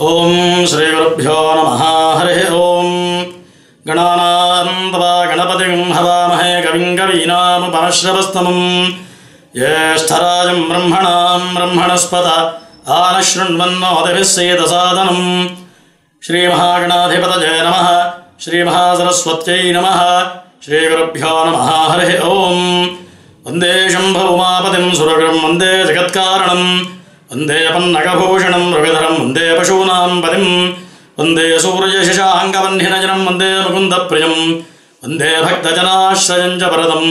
ఓం శ్రీ గురుభ్యో నమః. హరి ఓం. గణానాం గణపతిం హవామహే కవిం కవీనాముపమశ్రవస్తమం జ్యేష్ఠరాజం బ్రహ్మణాం బ్రహ్మణస్పత ఆనశృణ్వన్నోతిభిः సేదసాదనం. శ్రీమహాగణాధిపతయే నమః. శ్రీమహాసరస్వత్యై నమః. శ్రీగురుభ్యో నమః. హరి ఓం. వందే శంభుమాపతిం సురగురుం వందే జగత్కారణం వందే పన్నగభూషణం రవిధరం వందే పశూనాం పతిం వందే సూర్యశశాంగవన్నినజనం వందే ముకుందప్రియం వందే భక్తజనాశ్రయం చ వరదం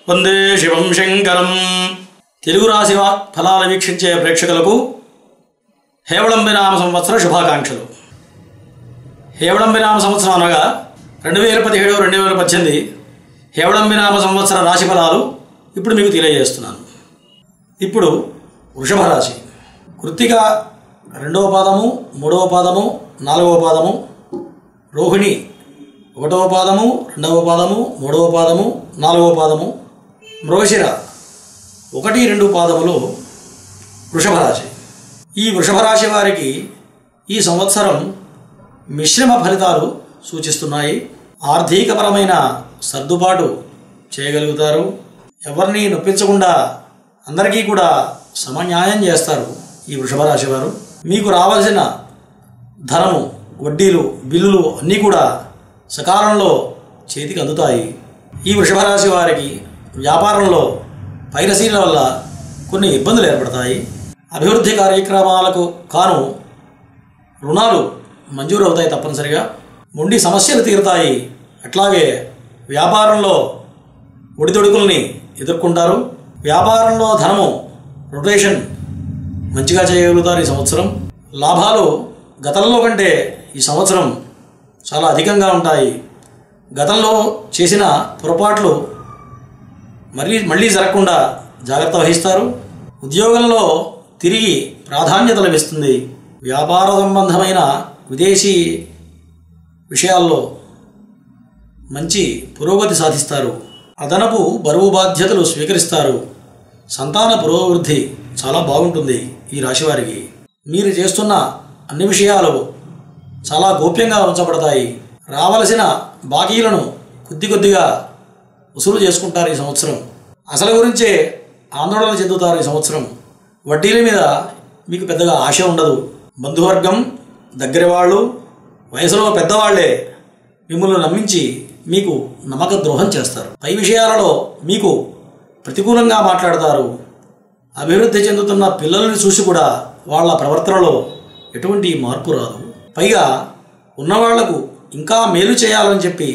వందే శివం శంకరం. తెలుగు రాశి ఫలాలు వీక్షించే ప్రేక్షకులకు హేవళంబి నామ సంవత్సర శుభాకాంక్షలు. హేవళంబి నామ సంవత్సరం అనగా 2017-2018 హేవళంబి నామ సంవత్సర రాశి ఫలాలు ఇప్పుడు మీకు తెలియజేస్తున్నాను. ఇప్పుడు వృషభ రాశి. కృత్తిక 2వ పాదము, 3వ పాదము, 4వ పాదము, రోహిణి 1వ పాదము, 2వ పాదము, 3వ పాదము, 4వ పాదము, మృగశిర 1, 2 పాదములు వృషభ రాశి. ఈ వృషభ రాశి వారికి ఈ సంవత్సరం మిశ్రమ ఫలితాలు సూచిస్తున్నాయి. ఆర్థికపరమైన సర్దుబాటు చేయగలుగుతారు. ఎవరిని నొప్పించకుండా అందరికీ కూడా సమన్యాయం చేస్తారు ఈ వృషభ రాశి వారు. మీకు రావాల్సిన ధనము, వడ్డీలు, బిల్లులు అన్నీ కూడా సకాలంలో చేతికి అందుతాయి. ఈ వృషభ రాశి వారికి వ్యాపారంలో పైరసీల వల్ల కొన్ని ఇబ్బందులు ఏర్పడతాయి. అభివృద్ధి కార్యక్రమాలకు కాను రుణాలు మంజూరు అవుతాయి తప్పనిసరిగా. మొండి సమస్యలు తీరుతాయి. అట్లాగే వ్యాపారంలో ఒడిదొడుకుల్ని ఎదుర్కొంటారు. వ్యాపారంలో ధనము రొటేషన్ మంచిగా చేయగలుగుతారు ఈ సంవత్సరం. లాభాలు గతంలో కంటే ఈ సంవత్సరం చాలా అధికంగా ఉంటాయి. గతంలో చేసిన పొరపాట్లు మళ్ళీ జరగకుండా జాగ్రత్త వహిస్తారు. ఉద్యోగంలో తిరిగి ప్రాధాన్యత లభిస్తుంది. వ్యాపార సంబంధమైన విదేశీ విషయాల్లో మంచి పురోగతి సాధిస్తారు. అదనపు బరువు బాధ్యతలు స్వీకరిస్తారు. సంతాన పురోవృద్ధి చాలా బాగుంటుంది ఈ రాశివారికి. మీరు చేస్తున్న అన్ని విషయాలు చాలా గోప్యంగా ఉంచబడతాయి. రావలసిన బాకీలను కొద్దిగా వసూలు చేసుకుంటారు ఈ సంవత్సరం. అసలు గురించే ఆందోళన చెందుతారు ఈ సంవత్సరం. వడ్డీల మీద మీకు పెద్దగా ఆశ ఉండదు. బంధువర్గం, దగ్గర వాళ్ళు, వయసులో పెద్దవాళ్లే మిమ్మల్ని నమ్మించి మీకు నమ్మక ద్రోహం చేస్తారు. పై విషయాలలో మీకు ప్రతికూలంగా మాట్లాడతారు. అభివృద్ధి చెందుతున్న పిల్లల్ని చూసి కూడా వాళ్ళ ప్రవర్తనలో ఎటువంటి మార్పు రాదు. పైగా ఉన్నవాళ్లకు ఇంకా మేలు చేయాలని చెప్పి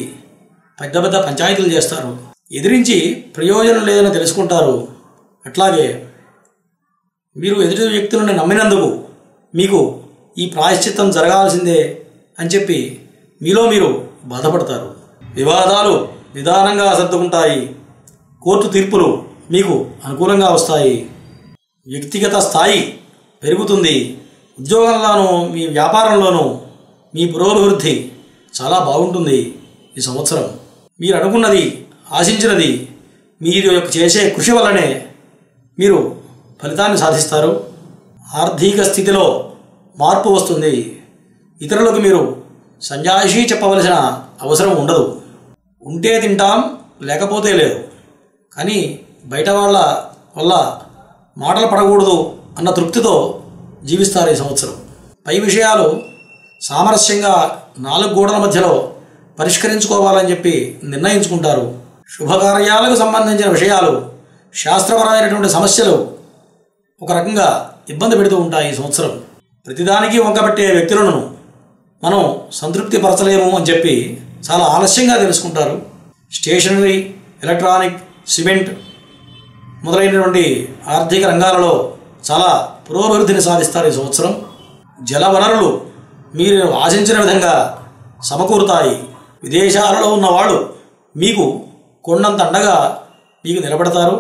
పెద్ద పంచాయతీలు చేస్తారు. ఎదిరించి ప్రయోజనం లేదని తెలుసుకుంటారు. అట్లాగే మీరు ఎదుటి వ్యక్తులను నమ్మినందుకు మీకు ఈ ప్రాయశ్చిత్తం జరగాల్సిందే అని చెప్పి మీలో మీరు బాధపడతారు. వివాదాలు నిదానంగా సర్దుకుంటాయి. కోర్టు తీర్పులు మీకు అనుకూలంగా వస్తాయి. వ్యక్తిగత స్థాయి పెరుగుతుంది. ఉద్యోగంలోనూ మీ వ్యాపారంలోనూ మీ పురోభివృద్ధి చాలా బాగుంటుంది ఈ సంవత్సరం. మీరు అనుకున్నది, ఆశించినది మీరు చేసే కృషి వల్లనే మీరు ఫలితాన్ని సాధిస్తారు. ఆర్థిక స్థితిలో మార్పు వస్తుంది. ఇతరులకు మీరు సంజాయిషీ చెప్పవలసిన అవసరం ఉండదు. ఉంటే తింటాం, లేకపోతే లేదు. కానీ బయట వాళ్ళ వల్ల మాటలు పడకూడదు అన్న తృప్తితో జీవిస్తారు ఈ సంవత్సరం. పై విషయాలు సామరస్యంగా 4 గోడల మధ్యలో పరిష్కరించుకోవాలని చెప్పి నిర్ణయించుకుంటారు. శుభకార్యాలకు సంబంధించిన విషయాలు, శాస్త్రపరమైనటువంటి సమస్యలు ఒక రకంగా ఇబ్బంది పెడుతూ ఉంటాయి ఈ సంవత్సరం. ప్రతిదానికి వంకబెట్టే వ్యక్తులను మనం సంతృప్తి పరచలేము అని చెప్పి చాలా ఆలస్యంగా తెలుసుకుంటారు. స్టేషనరీ, ఎలక్ట్రానిక్, సిమెంట్ మొదలైనటువంటి ఆర్థిక రంగాలలో చాలా పురోభివృద్ధిని సాధిస్తారు ఈ సంవత్సరం. జల వనరులు మీరు ఆశించిన విధంగా సమకూరుతాయి. విదేశాలలో ఉన్నవాళ్ళు మీకు కొండంత అండగా మీకు నిలబడతారు.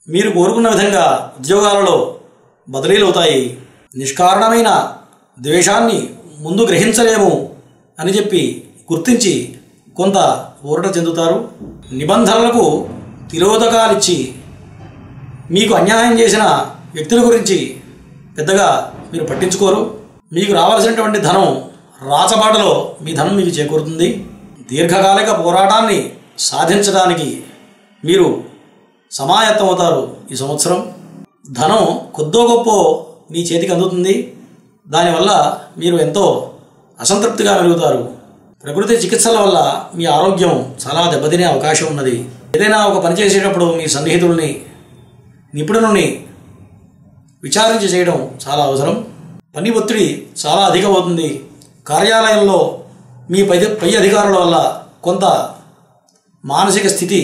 మీరు కోరుకున్న విధంగా ఉద్యోగాలలో బదిలీలు అవుతాయి. నిష్కారణమైన ద్వేషాన్ని ముందు గ్రహించలేము అని చెప్పి గుర్తించి కొంత ఊరట చెందుతారు. నిబంధనలకు తిరోధకాలిచ్చి మీకు అన్యాయం చేసిన వ్యక్తుల గురించి పెద్దగా మీరు పట్టించుకోరు. మీకు రావాల్సినటువంటి ధనం రాచబాటలో మీ ధనం మీకు చేకూరుతుంది. దీర్ఘకాలిక పోరాటాన్ని సాధించడానికి మీరు సమాయత్తమవుతారు. ఈ సంవత్సరం ధనం కొద్దో గొప్పో మీ చేతికి అందుతుంది. దానివల్ల మీరు ఎంతో అసంతృప్తిగా మెలుగుతారు. ప్రకృతి చికిత్సల వల్ల మీ ఆరోగ్యం చాలా దెబ్బతినే అవకాశం ఉన్నది. ఏదైనా ఒక పని చేసేటప్పుడు మీ సన్నిహితుల్ని, నిపుణుల్ని విచారించి చేయడం చాలా అవసరం. పని ఒత్తిడి చాలా అధికమవుతుంది. కార్యాలయంలో మీ పై అధికారుల వల్ల కొంత మానసిక స్థితి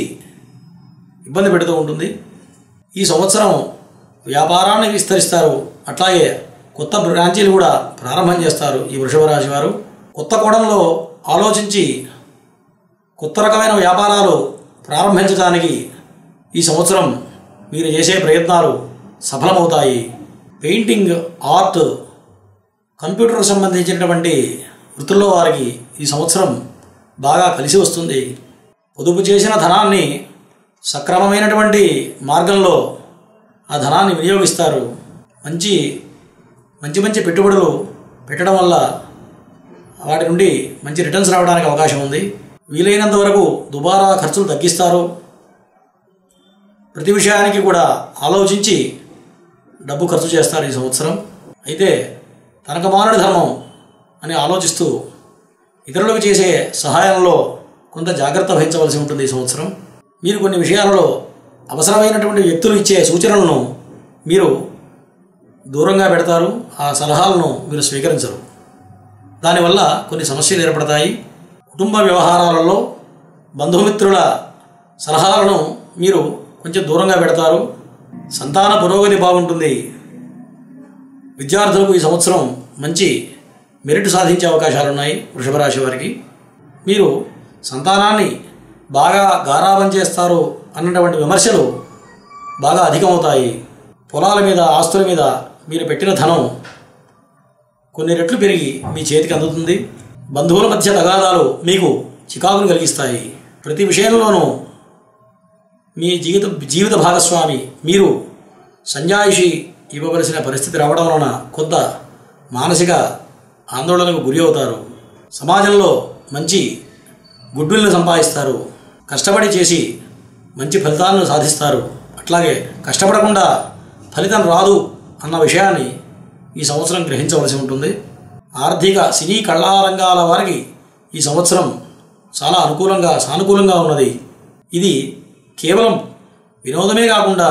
ఇబ్బంది పెడుతూ ఉంటుంది. ఈ సంవత్సరం వ్యాపారాన్ని విస్తరిస్తారు. అట్లాగే కొత్త బ్రాంచీలు కూడా ప్రారంభం చేస్తారు. ఈ వృషభ రాశి వారు కొత్త కోణంలో ఆలోచించి కొత్త రకమైన వ్యాపారాలు ప్రారంభించడానికి ఈ సంవత్సరం మీరు చేసే ప్రయత్నాలు సఫలమవుతాయి. పెయింటింగ్, ఆర్ట్, కంప్యూటర్ సంబంధించినటువంటి వృత్తుల్లో వారికి ఈ సంవత్సరం బాగా కలిసి వస్తుంది. పొదుపు చేసిన ధనాన్ని సక్రమమైనటువంటి మార్గంలో ఆ ధనాన్ని వినియోగిస్తారు. మంచి పెట్టుబడులు పెట్టడం వల్ల వాటి నుండి మంచి రిటర్న్స్ రావడానికి అవకాశం ఉంది. వీలైనంత వరకు దుబారా ఖర్చులు తగ్గిస్తారు. ప్రతి విషయానికి కూడా ఆలోచించి డబ్బు ఖర్చు చేస్తారు ఈ సంవత్సరం. అయితే తనకమానుడి ధర్మం అని ఆలోచిస్తూ ఇతరులకు చేసే సహాయంలో కొంత జాగ్రత్త వహించవలసి ఉంటుంది ఈ సంవత్సరం. మీరు కొన్ని విషయాలలో అవసరమైనటువంటి వ్యక్తులు ఇచ్చే సూచనలను మీరు దూరంగా పెడతారు. ఆ సలహాలను మీరు స్వీకరించరు. దానివల్ల కొన్ని సమస్యలు ఏర్పడతాయి. కుటుంబ వ్యవహారాలలో బంధుమిత్రుల సలహాలను మీరు కొంచెం దూరంగా పెడతారు. సంతాన పురోగతి బాగుంటుంది. విద్యార్థులకు ఈ సంవత్సరం మంచి మెరిట్ సాధించే అవకాశాలు ఉన్నాయి. వృషభ రాశి వారికి మీరు సంతానాన్ని బాగా గారాబం చేస్తారు అన్నటువంటి విమర్శలు బాగా అధికమవుతాయి. పొలాల మీద, ఆస్తుల మీద మీరు పెట్టిన ధనం కొన్ని రెట్లు పెరిగి మీ చేతికి అందుతుంది. బంధువుల మధ్య తగాదాలు మీకు చికాకును కలిగిస్తాయి. ప్రతి విషయంలోనూ మీ జీవిత భాగస్వామి మీరు సంజాయిషి ఇవ్వవలసిన పరిస్థితి రావడం వలన కొంత మానసిక ఆందోళనకు గురి అవుతారు. సమాజంలో మంచి గుడ్విల్ని సంపాదిస్తారు. కష్టపడి చేసి మంచి ఫలితాలను సాధిస్తారు. అట్లాగే కష్టపడకుండా ఫలితం రాదు అన్న విషయాన్ని ఈ సంవత్సరం గ్రహించవలసి ఉంటుంది. ఆర్థిక, సినీ, కళా రంగాల వారికి ఈ సంవత్సరం చాలా సానుకూలంగా ఉన్నది. ఇది కేవలం వినోదమే కాకుండా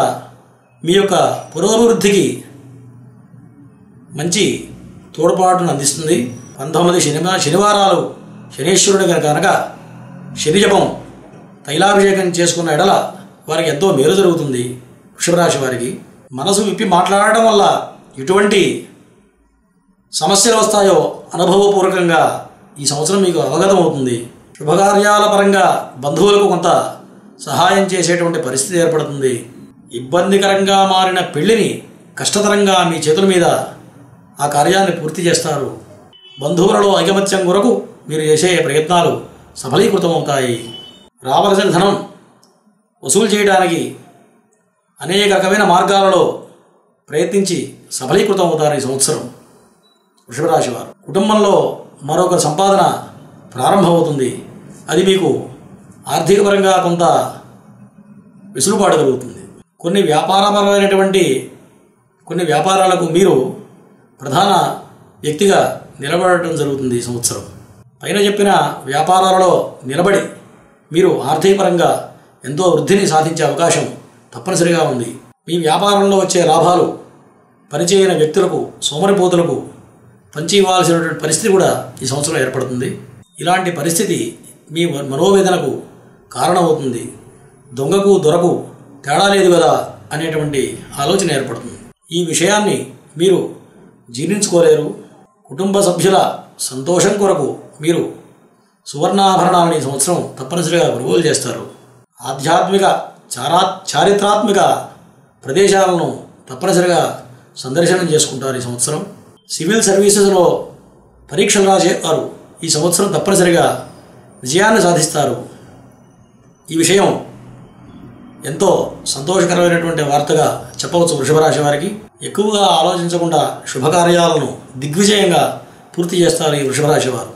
మీ యొక్క పురోభివృద్ధికి మంచి తోడ్పాటును అందిస్తుంది. 19 శనివారాలు శనీశ్వరుడి కనుక శని జపం, తైలాభిషేకం చేసుకున్న ఎడల వారికి ఎంతో మేలు జరుగుతుంది. వృషభరాశి వారికి మనసు విప్పి మాట్లాడటం వల్ల ఎటువంటి సమస్యలు వస్తాయో అనుభవపూర్వకంగా ఈ సంవత్సరం మీకు అవగతం అవుతుంది. శుభకార్యాల పరంగా బంధువులకు కొంత సహాయం చేసేటువంటి పరిస్థితి ఏర్పడుతుంది. ఇబ్బందికరంగా మారిన పెళ్లిని కష్టతరంగా మీ చేతుల మీద ఆ కార్యాన్ని పూర్తి చేస్తారు. బంధువులలో ఐకమత్యం కొరకు మీరు చేసే ప్రయత్నాలు సఫలీకృతమవుతాయి. రావలసిన ధనం వసూలు చేయడానికి అనేక రకమైన మార్గాలలో ప్రయత్నించి సఫలీకృతమవుతారు ఈ సంవత్సరం వృషభరాశి వారు. కుటుంబంలో మరొక సంపాదన ప్రారంభమవుతుంది. అది మీకు ఆర్థిక పరంగా కొంత వెసులుబాటు కలుగుతుంది. కొన్ని వ్యాపారపరమైనటువంటి కొన్ని వ్యాపారాలకు మీరు ప్రధాన వ్యక్తిగా నిలబడటం జరుగుతుంది ఈ సంవత్సరం. పైన చెప్పిన వ్యాపారాలలో నిలబడి మీరు ఆర్థికపరంగా ఎంతో వృద్ధిని సాధించే అవకాశం తప్పనిసరిగా ఉంది. మీ వ్యాపారంలో వచ్చే లాభాలు పనిచేయని వ్యక్తులకు, సోమరిపోతులకు పంచి ఇవ్వాల్సినటువంటి పరిస్థితి కూడా ఈ సంవత్సరం ఏర్పడుతుంది. ఇలాంటి పరిస్థితి మీ మనోవేదనకు కారణమవుతుంది. దొంగకు దొరకు తేడా లేదు కదా అనేటువంటి ఆలోచన ఏర్పడుతుంది. ఈ విషయాన్ని మీరు జీర్ణించుకోలేరు. కుటుంబ సభ్యుల సంతోషం కొరకు మీరు సువర్ణాభరణాలను ఈ సంవత్సరం తప్పనిసరిగా కొనుగోలు చేస్తారు. ఆధ్యాత్మిక, చారిత్రాత్మక ప్రదేశాలను తప్పనిసరిగా సందర్శనం చేసుకుంటారు ఈ సంవత్సరం. సివిల్ సర్వీసెస్లో పరీక్షలు రాసేవారు ఈ సంవత్సరం తప్పనిసరిగా విజయాన్ని సాధిస్తారు. ఈ విషయం ఎంతో సంతోషకరమైనటువంటి వార్తగా చెప్పవచ్చు. వృషభ రాశి వారికి ఎక్కువగా ఆలోచించకుండా శుభకార్యాలను దిగ్విజయంగా పూర్తి చేస్తారు ఈ వృషభ రాశి వారు.